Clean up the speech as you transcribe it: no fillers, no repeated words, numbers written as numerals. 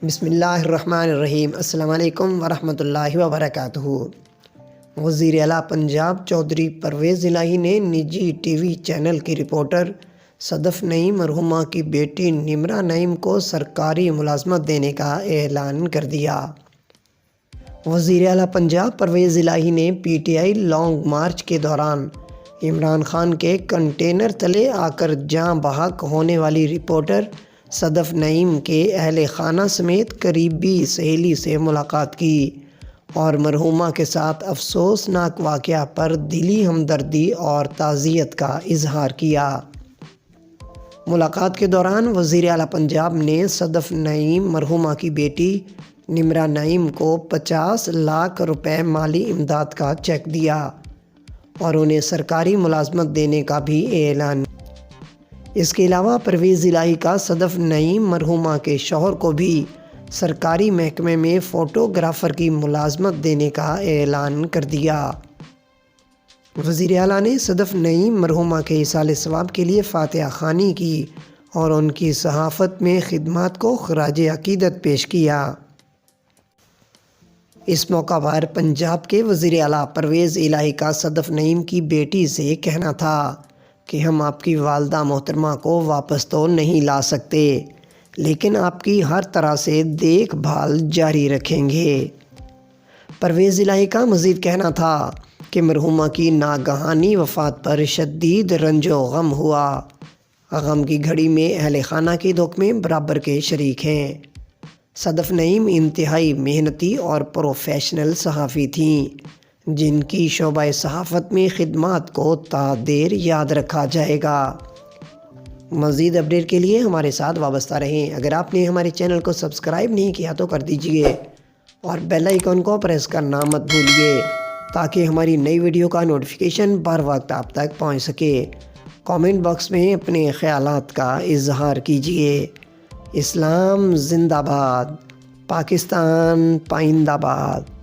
بسم اللہ الرحمن الرحیم۔ السلام علیکم ورحمۃ اللہ وبرکاتہ۔ وزیر اعلیٰ پنجاب چودھری پرویز الہی نے نجی ٹی وی چینل کی رپورٹر صدف نعیم مرحومہ کی بیٹی نمرہ نعیم کو سرکاری ملازمت دینے کا اعلان کر دیا۔ وزیر اعلیٰ پنجاب پرویز الہی نے P T I long march کے دوران عمران خان کے کنٹینر تلے آ کر جاں بحق ہونے والی رپورٹر صدف نعیم کے اہل خانہ سمیت قریبی سہیلی سے ملاقات کی اور مرحومہ کے ساتھ افسوسناک واقعہ پر دلی ہمدردی اور تعزیت کا اظہار کیا۔ ملاقات کے دوران وزیر اعلیٰ پنجاب نے صدف نعیم مرحومہ کی بیٹی نمرہ نعیم کو 50 لاکھ روپے مالی امداد کا چیک دیا اور انہیں سرکاری ملازمت دینے کا بھی اعلان۔ اس کے علاوہ پرویز الہی کا صدف نعیم مرحومہ کے شوہر کو بھی سرکاری محکمے میں فوٹوگرافر کی ملازمت دینے کا اعلان کر دیا۔ وزیر اعلیٰ نے صدف نعیم مرحومہ کے ایصال ثواب کے لیے فاتحہ خوانی کی اور ان کی صحافت میں خدمات کو خراج عقیدت پیش کیا۔ اس موقع پر پنجاب کے وزیر اعلیٰ پرویز الہی کا صدف نعیم کی بیٹی سے کہنا تھا کہ ہم آپ کی والدہ محترمہ کو واپس تو نہیں لا سکتے، لیکن آپ کی ہر طرح سے دیکھ بھال جاری رکھیں گے۔ پرویز الہی کا مزید کہنا تھا کہ مرحومہ کی ناگہانی وفات پر شدید رنج و غم ہوا۔ غم کی گھڑی میں اہل خانہ کے دکھ میں برابر کے شریک ہیں۔ صدف نعیم انتہائی محنتی اور پروفیشنل صحافی تھیں، جن کی شعبہ صحافت میں خدمات کو تا دیر یاد رکھا جائے گا۔ مزید اپڈیٹ کے لیے ہمارے ساتھ وابستہ رہیں۔ اگر آپ نے ہمارے چینل کو سبسکرائب نہیں کیا تو کر دیجئے اور بیل آئیکن کو پریس کرنا مت بھولیے تاکہ ہماری نئی ویڈیو کا نوٹیفیکیشن بر وقت آپ تک پہنچ سکے۔ کامنٹ باکس میں اپنے خیالات کا اظہار کیجئے۔ اسلام زندہ باد، پاکستان پائندہ باد۔